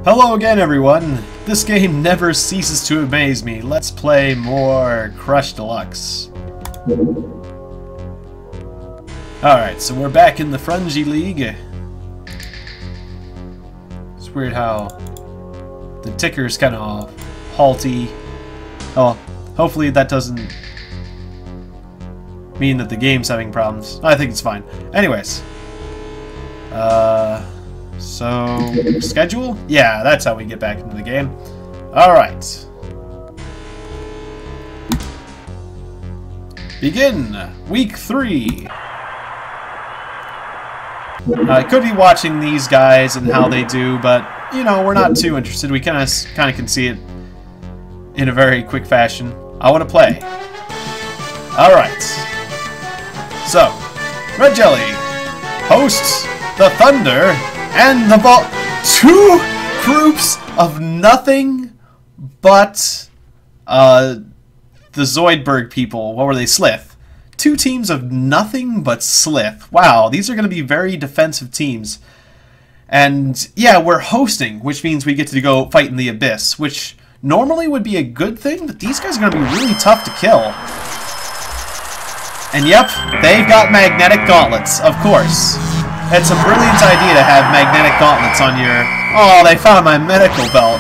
Hello again, everyone! This game never ceases to amaze me. Let's play more Crush Deluxe. Alright, so we're back in the Frungy League. It's weird how the ticker's kind of halty. Oh, hopefully that doesn't mean that the game's having problems. I think it's fine. Anyways. So, schedule? Yeah, that's how we get back into the game. Alright. Begin! Week 3! I could be watching these guys and how they do, but, you know, we're not too interested. We kind of can see it in a very quick fashion. I want to play. Alright. So, Red Jelly hosts the Thunder and the ball. Two groups of nothing but the Zoidberg people. What were they? Slith. Two teams of nothing but Slith. Wow, these are going to be very defensive teams. And yeah, we're hosting, which means we get to go fight in the Abyss, which normally would be a good thing, but these guys are going to be really tough to kill. And yep, they've got magnetic gauntlets, of course. It's a brilliant idea to have magnetic gauntlets on your... Oh, they found my medical belt.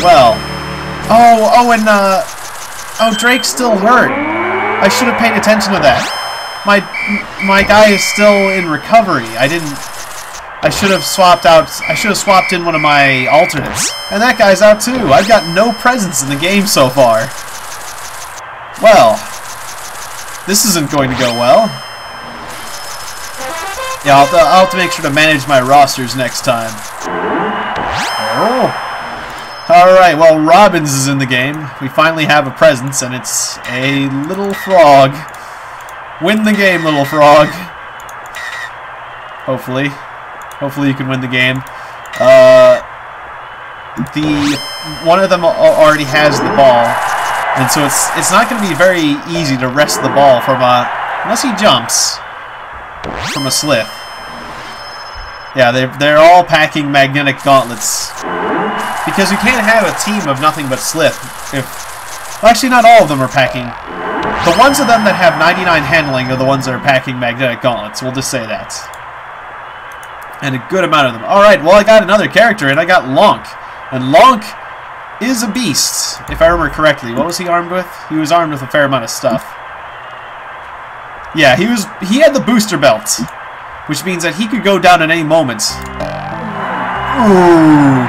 Well. Oh, Drake's still hurt. I should have paid attention to that. My guy is still in recovery. I should have swapped in one of my alternates. And that guy's out too. I've got no presence in the game so far. Well, this isn't going to go well. Yeah, I'll have to make sure to manage my rosters next time. Oh. Alright, well, Robbins is in the game. We finally have a presence, and it's a little frog. Win the game, little frog. Hopefully. Hopefully you can win the game. One of them already has the ball, and so it's not going to be very easy to wrest the ball from unless he jumps. From a Slith. Yeah, they're all packing magnetic gauntlets. Because you can't have a team of nothing but Slith. Well, actually, not all of them are packing. The ones of them that have 99 handling are the ones that are packing magnetic gauntlets. We'll just say that. And a good amount of them. Alright, well, I got another character, and I got Lonk. And Lonk is a beast, if I remember correctly. What was he armed with? He was armed with a fair amount of stuff. Yeah, he had the booster belt, which means that he could go down at any moment. Ooh.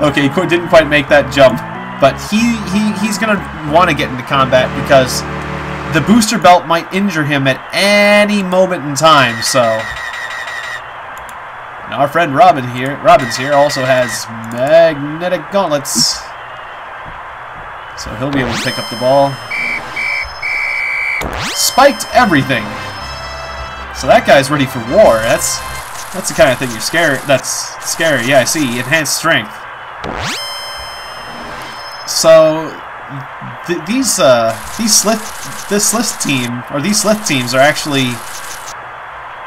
Okay, he didn't quite make that jump, but he's gonna want to get into combat because the booster belt might injure him at any moment in time. So, and our friend Robbins here also has magnetic gauntlets, so he'll be able to pick up the ball. Spiked everything. So that guy's ready for war. That's the kind of thing you're scared. That's scary. Yeah, I see. Enhanced strength. So these Slith teams are actually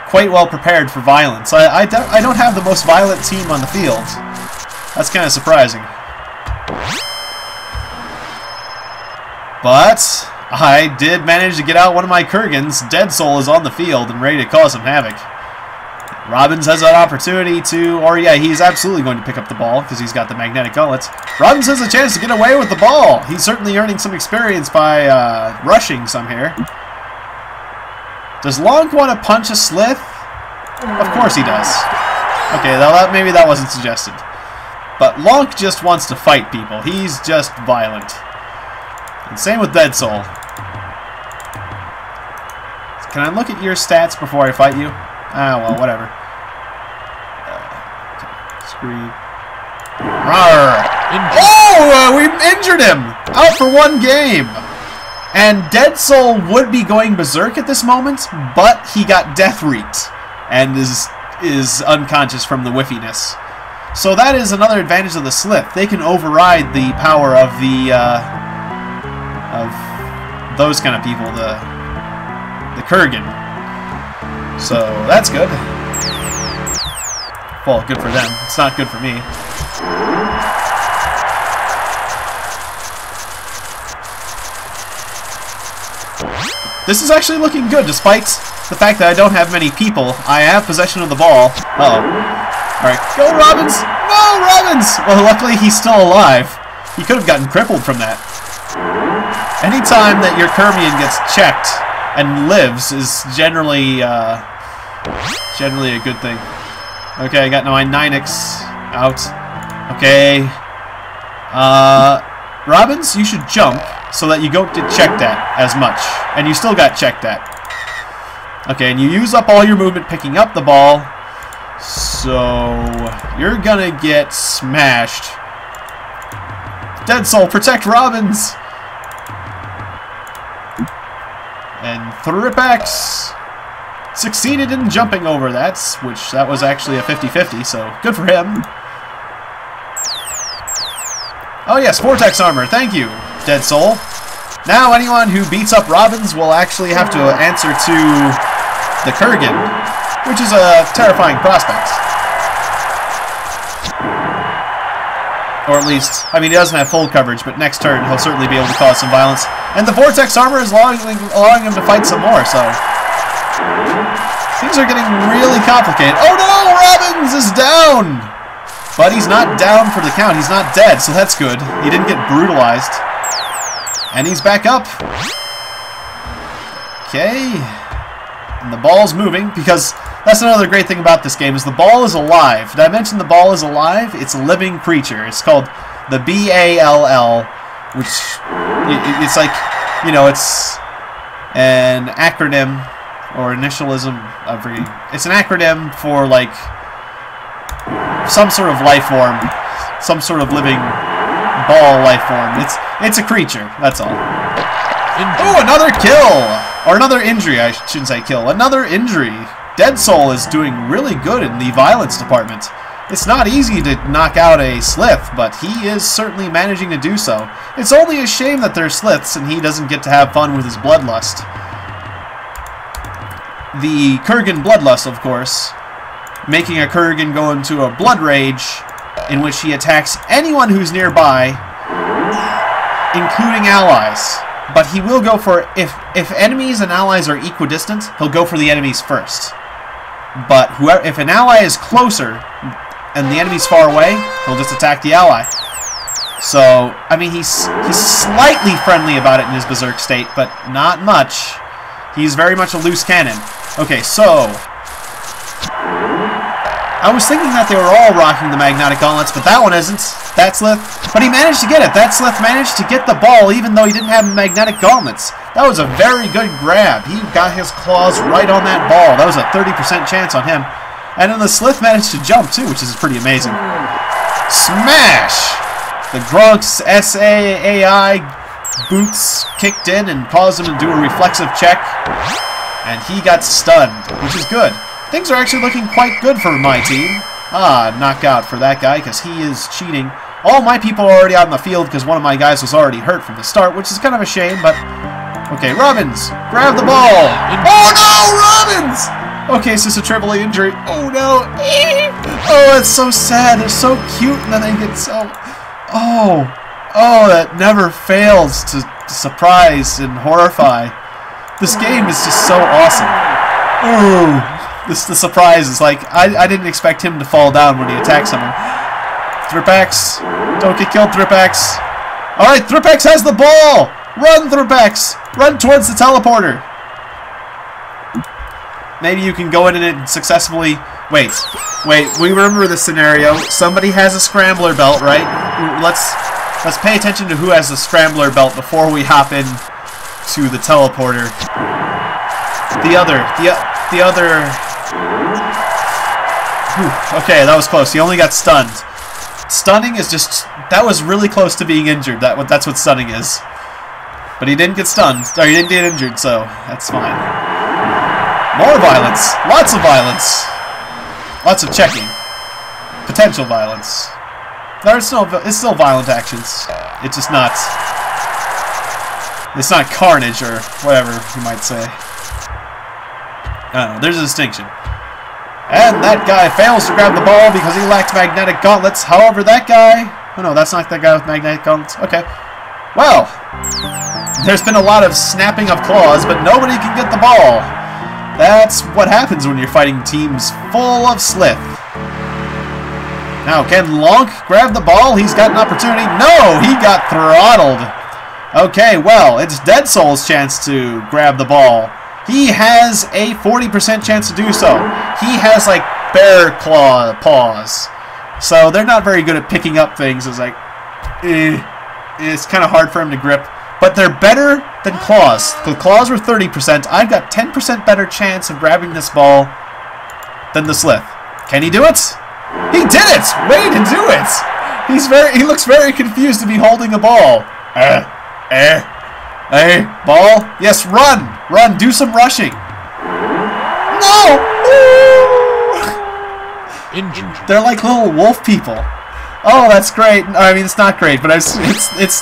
quite well prepared for violence. I don't have the most violent team on the field. That's kind of surprising. But I did manage to get out one of my Kurgans. Dead Soul is on the field and ready to cause some havoc. Robbins has an opportunity to... Or yeah, he's absolutely going to pick up the ball because he's got the magnetic gauntlets. Robbins has a chance to get away with the ball. He's certainly earning some experience by rushing some here. Does Lonk want to punch a Slith? Of course he does. Okay, maybe that wasn't suggested. But Lonk just wants to fight people. He's just violent. And same with Dead Soul. Can I look at your stats before I fight you? Ah, well, whatever. Scream. Oh, we injured him! Out for one game! And Dead Soul would be going berserk at this moment, but he got death reeked and is unconscious from the whiffiness. So that is another advantage of the Slith. They can override the power of those kind of people, the Kurgan. So that's good. Well, good for them. It's not good for me. This is actually looking good, despite the fact that I don't have many people. I have possession of the ball. Uh-oh. Alright, go Robbins! No, Robbins! Well, luckily he's still alive. He could have gotten crippled from that. Anytime that your Kermian gets checked and lives is generally a good thing. Okay, I got my 9x out. Okay. Robbins, you should jump so that you don't get checked at as much. And you still got checked at. Okay, and you use up all your movement picking up the ball. So you're gonna get smashed. Dead Soul, protect Robbins! And Thripax succeeded in jumping over that, which that was actually a 50-50, so good for him. Oh yes, Vortex Armor, thank you, Dead Soul. Now anyone who beats up Robbins will actually have to answer to the Kurgan, which is a terrifying prospect. Or at least, I mean, he doesn't have full coverage, but next turn he'll certainly be able to cause some violence. And the Vortex Armor is allowing him to fight some more, so things are getting really complicated. Oh no, Robbins is down! But he's not down for the count, he's not dead, so that's good. He didn't get brutalized. And he's back up. Okay. And the ball's moving, because that's another great thing about this game, is the ball is alive. Did I mention the ball is alive? It's a living creature. It's called the BALL, which, it's like, you know, it's an acronym, or initialism, I'm forgetting. It's an acronym for, like, some sort of life form, some sort of living ball life form. It's a creature, that's all. Oh, another kill! Or another injury, I shouldn't say kill. Another injury. Dead Soul is doing really good in the violence department. It's not easy to knock out a Slith, but he is certainly managing to do so. It's only a shame that they're Sliths and he doesn't get to have fun with his bloodlust. The Kurgan bloodlust, of course, making a Kurgan go into a blood rage in which he attacks anyone who's nearby, including allies. But he will go for, if enemies and allies are equidistant, he'll go for the enemies first. But if an ally is closer and the enemy's far away, he'll just attack the ally. So, I mean, he's slightly friendly about it in his berserk state, but not much. He's very much a loose cannon. Okay, so I was thinking that they were all rocking the magnetic gauntlets, but that one isn't. That Slith, but he managed to get it. That Slith managed to get the ball even though he didn't have magnetic gauntlets. That was a very good grab. He got his claws right on that ball. That was a 30% chance on him. And then the Slith managed to jump too, which is pretty amazing. Smash! The Gronk's SAAI boots kicked in and caused him to do a reflexive check. And he got stunned, which is good. Things are actually looking quite good for my team. Ah, knockout for that guy because he is cheating. All my people are already out in the field because one of my guys was already hurt from the start, which is kind of a shame, but... Okay, Robbins, grab the ball! Oh no, Robbins! Okay, so it's a triple A injury. Oh no! Oh, it's so sad. They're so cute, and then they get so... Oh, that never fails to surprise and horrify. This game is just so awesome. Oh, the surprise is like, I didn't expect him to fall down when he attacked someone. Thripax, don't get killed, Thripax. Alright, Thripax has the ball! Run, Thripax! Run towards the teleporter! Maybe you can go in it and successfully... Wait, we remember the scenario. Somebody has a scrambler belt, right? Let's pay attention to who has the scrambler belt before we hop in to the teleporter. The other... Whew, okay, that was close. He only got stunned. Stunning is just... That was really close to being injured. That's what stunning is. But he didn't get stunned. Or he didn't get injured, so that's fine. More violence. Lots of violence. Lots of checking. Potential violence. It's still violent actions. It's just not... It's not carnage or whatever you might say. I don't know. There's a distinction. And that guy fails to grab the ball because he lacked magnetic gauntlets. However, that guy... Oh, no, that's not that guy with magnetic gauntlets. Okay. Well, there's been a lot of snapping of claws, but nobody can get the ball. That's what happens when you're fighting teams full of Slith. Now, can Lonk grab the ball? He's got an opportunity. No, he got throttled. Okay, well, it's Dead Soul's chance to grab the ball. He has a 40% chance to do so. He has, like, bear claw paws. So they're not very good at picking up things. It's like, it's kind of hard for him to grip. But they're better than claws. The claws were 30%. I've got 10% better chance of grabbing this ball than the Slith. Can he do it? He did it! Way to do it! He looks very confused to be holding a ball. Ball? Yes, run! Run, do some rushing. No! Injured. They're like little wolf people. Oh, that's great. I mean, it's not great, but it's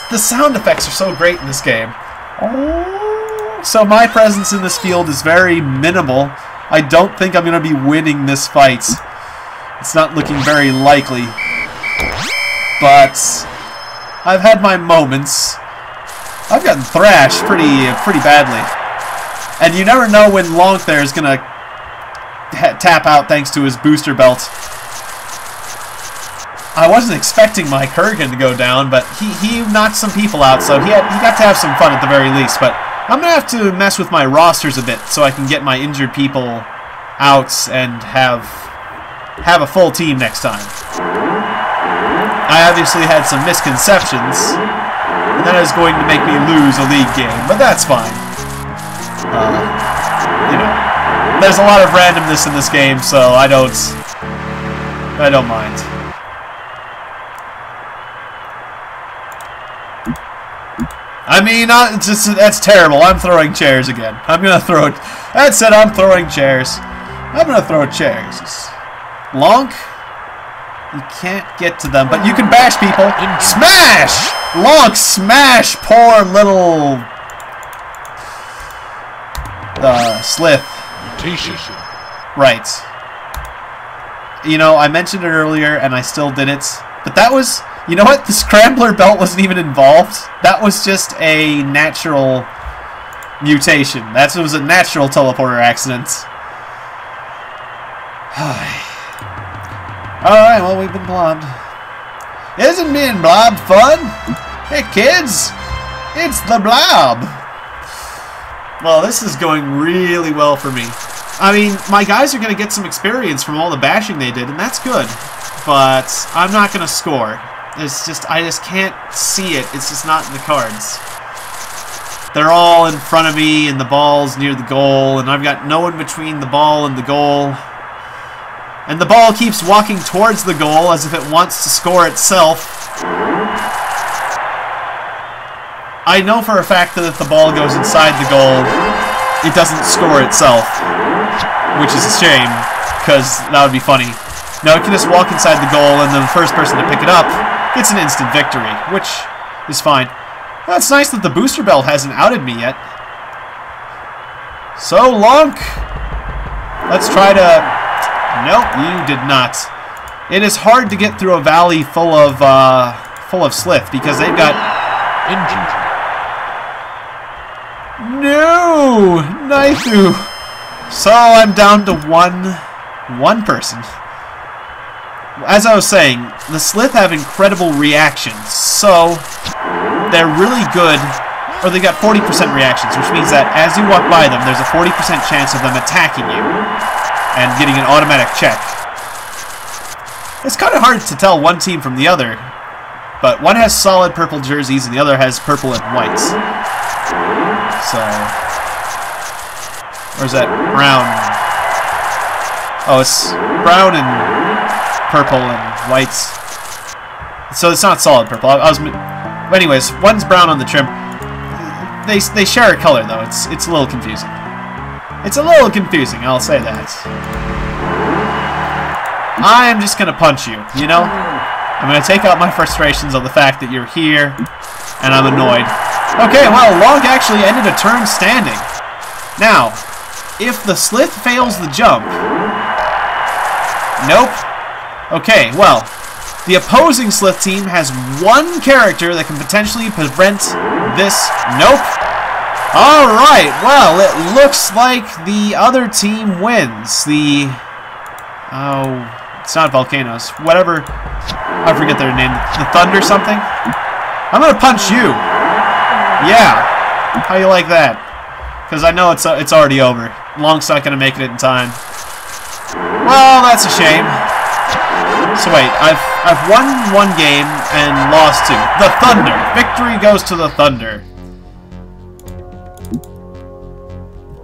the sound effects are so great in this game. Oh. So my presence in this field is very minimal. I don't think I'm going to be winning this fight. It's not looking very likely. But I've had my moments. I've gotten thrashed pretty badly. And you never know when Lonk there is going to tap out thanks to his booster belt. I wasn't expecting my Kurgan to go down, but he knocked some people out, so he got to have some fun at the very least. But I'm going to have to mess with my rosters a bit so I can get my injured people out and have a full team next time. I obviously had some misconceptions, and that is going to make me lose a league game, but that's fine. You know, there's a lot of randomness in this game, so I don't mind. I mean, that's terrible. I'm throwing chairs again. I'm gonna throw it. That's it. I'm throwing chairs. I'm gonna throw chairs. Lonk, you can't get to them, but you can bash people. Smash! Lonk, smash! Poor little Slith. Right. You know, I mentioned it earlier, and I still did it. But that was, you know what? The Scrambler belt wasn't even involved. That was just a natural mutation. It was a natural teleporter accident. Alright, well, we've been blobbed. Isn't being blobbed fun? Hey, kids! It's the blob! Well, this is going really well for me. I mean, my guys are going to get some experience from all the bashing they did, and that's good. But I'm not going to score. It's just, I just can't see it. It's just not in the cards. They're all in front of me, and the ball's near the goal, and I've got no one between the ball and the goal. And the ball keeps walking towards the goal as if it wants to score itself. I know for a fact that if the ball goes inside the goal, it doesn't score itself. Which is a shame, because that would be funny. No, it can just walk inside the goal, and the first person to pick it up gets an instant victory, which is fine. Well, it's nice that the booster belt hasn't outed me yet. So, Lonk, let's try to... Nope, you did not. It is hard to get through a valley full of Slith, because they've got... Injured. No! Naifu! So I'm down to one person. As I was saying, the Slith have incredible reactions, so they're really good, or they got 40% reactions, which means that as you walk by them, there's a 40% chance of them attacking you and getting an automatic check. It's kind of hard to tell one team from the other, but one has solid purple jerseys and the other has purple and white. So... Or is that brown? Oh, it's brown and purple and white. So it's not solid purple. Anyways, one's brown on the trim. They share a color though. It's a little confusing. It's a little confusing, I'll say that. I am just gonna punch you, you know? I'm gonna take out my frustrations on the fact that you're here, and I'm annoyed. Okay, well, Lonk actually ended a turn standing. Now, if the Slith fails the jump, Nope. Okay, well, the opposing Slith team has one character that can potentially prevent this. Nope. Alright, well, it looks like the other team wins. Oh, it's not Volcanoes. Whatever. I forget their name. The Thunder something? I'm gonna punch you. Yeah. How you like that? Because I know it's already over. Long's not gonna make it in time. Well, that's a shame. So wait, I've won one game and lost two. The Thunder. Victory goes to the Thunder.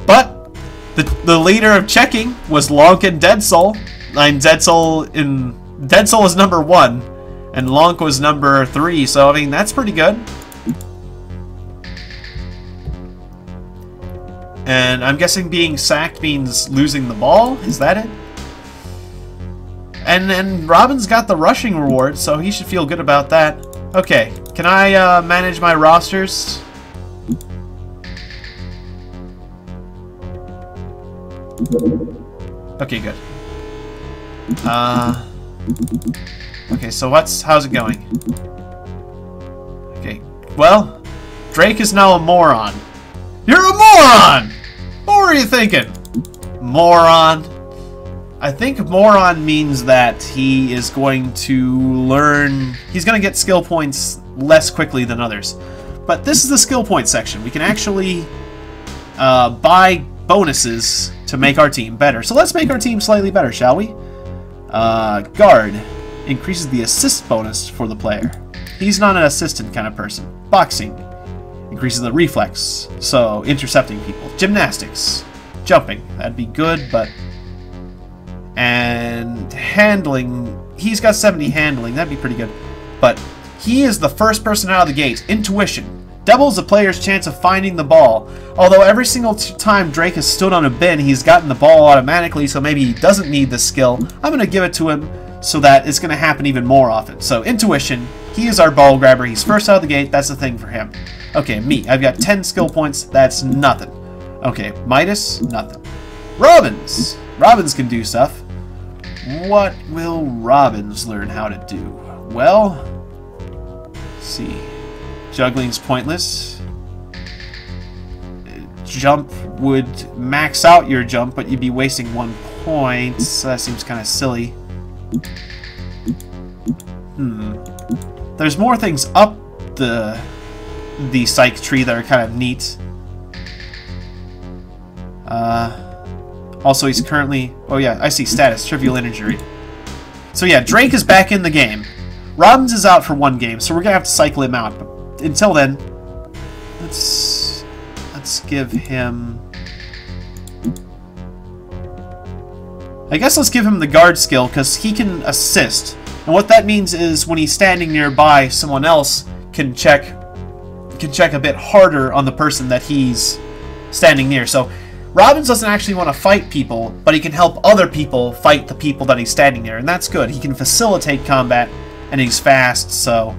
But the leader of checking was Lonk and Dead Soul. Dead Soul is number 1, and Lonk was number 3. So I mean that's pretty good. And I'm guessing being sacked means losing the ball. Is that it? And then Robin's got the rushing reward, so he should feel good about that. Okay, can I manage my rosters? Okay, good. Okay, so how's it going? Okay, well, Drake is now a moron. You're a moron! What were you thinking? Moron. I think moron means that he is going to learn... He's going to get skill points less quickly than others. But this is the skill point section. We can actually buy bonuses to make our team better. So let's make our team slightly better, shall we? Guard increases the assist bonus for the player. He's not an assistant kind of person. Boxing increases the reflex, so intercepting people. Gymnastics, jumping, that'd be good, but... And handling, he's got 70 handling, that'd be pretty good. But he is the first person out of the gate. Intuition doubles the player's chance of finding the ball. Although every single time Drake has stood on a bin, he's gotten the ball automatically, so maybe he doesn't need the skill. I'm going to give it to him so that it's going to happen even more often. So intuition, he is our ball grabber. He's first out of the gate. That's the thing for him. Okay, me. I've got 10 skill points. That's nothing. Okay, Midas, nothing. Robins. Robins can do stuff. What will Robins learn how to do? Well, let's see. Juggling's pointless. Jump would max out your jump, but you'd be wasting 1 point. So that seems kind of silly. There's more things up the psych tree that are kind of neat. Also, he's currently... Oh yeah, I see status, trivial injury. So yeah, Drake is back in the game. Robins is out for 1 game, so we're gonna have to cycle him out. But until then, let's give him... I guess let's give him the guard skill, because he can assist. And what that means is when he's standing nearby, someone else can check a bit harder on the person that he's standing near. So Robins doesn't actually want to fight people, but he can help other people fight the people that he's standing near, and that's good. He can facilitate combat, and he's fast, so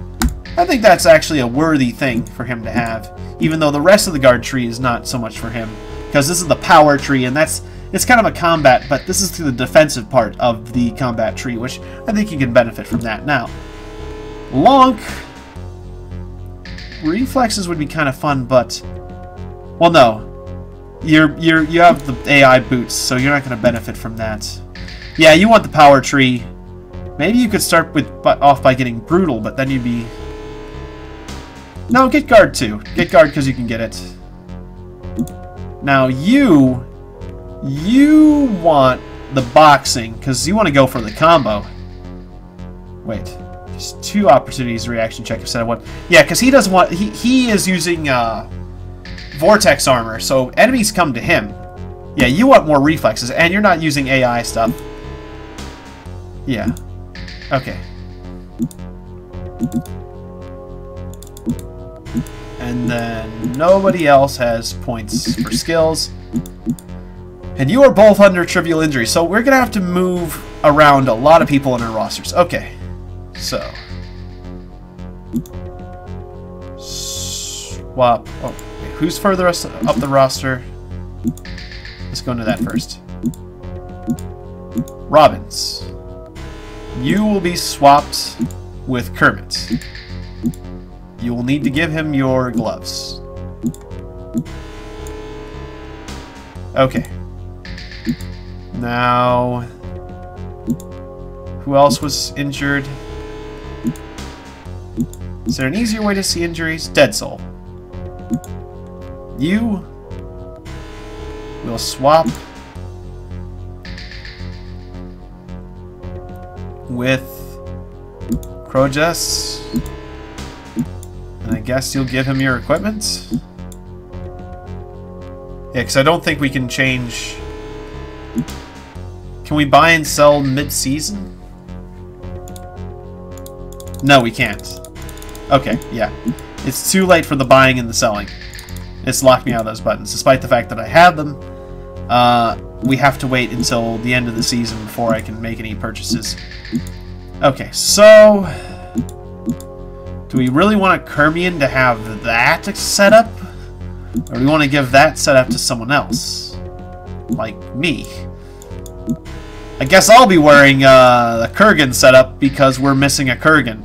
I think that's actually a worthy thing for him to have, even though the rest of the guard tree is not so much for him, because this is the power tree, and it's kind of a combat, but this is the defensive part of the combat tree, which I think you can benefit from that. Now, Lonk, reflexes would be kind of fun, but, well, no. You have the AI boots, so you're not going to benefit from that. Yeah, you want the power tree. Maybe you could start off by getting brutal, but then you'd be... No, get guard too. Get guard because you can get it. Now you want the boxing because you want to go for the combo. Wait, there's 2 opportunities reaction check instead of 1. Yeah, because he doesn't want... He is using Vortex armor, so enemies come to him. Yeah, you want more reflexes, and you're not using AI stuff. Yeah. Okay. And then nobody else has points for skills. And you are both under trivial injury, so we're going to have to move around a lot of people in our rosters. Okay. So. Swap. Oh. Who's further up the roster? Let's go into that first. Robins. You will be swapped with Kermit. You will need to give him your gloves. Okay. Now, who else was injured? Is there an easier way to see injuries? Dead Soul. You will swap with Crojas. And I guess you'll give him your equipment? Yeah, because I don't think we can change... Can we buy and sell mid-season? No, we can't. Okay, yeah. It's too late for the buying and the selling. It's locked me out of those buttons. Despite the fact that I have them, we have to wait until the end of the season before I can make any purchases. Okay, so... Do we really want a Kermian to have that set up? Or do we want to give that set up to someone else? Like me. I guess I'll be wearing the Kurgan setup because we're missing a Kurgan.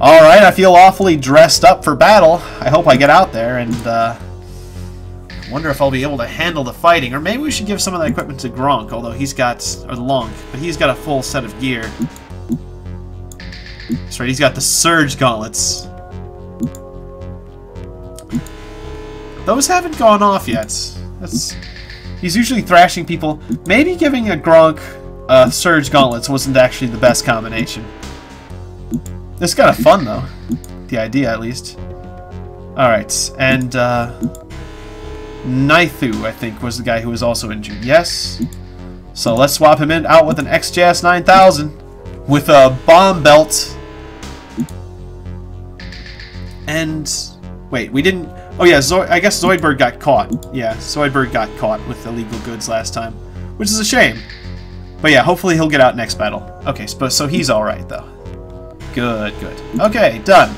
Alright, I feel awfully dressed up for battle. I hope I get out there and wonder if I'll be able to handle the fighting. Or maybe we should give some of that equipment to Gronk, although he's got... Or Lonk, but he's got a full set of gear. That's right, he's got the Surge Gauntlets. Those haven't gone off yet. He's usually thrashing people. Maybe giving a Gronk Surge Gauntlets wasn't actually the best combination. It's kind of fun, though. The idea, at least. Alright, and Naithu, I think, was the guy who was also injured. Yes. So let's swap him out with an XJS 9000 with a bomb belt. And wait, we didn't. Oh yeah, I guess Zoidberg got caught. Yeah, Zoidberg got caught with illegal goods last time, which is a shame. But yeah, hopefully he'll get out next battle. Okay, so he's all right though. Good, good. Okay, done.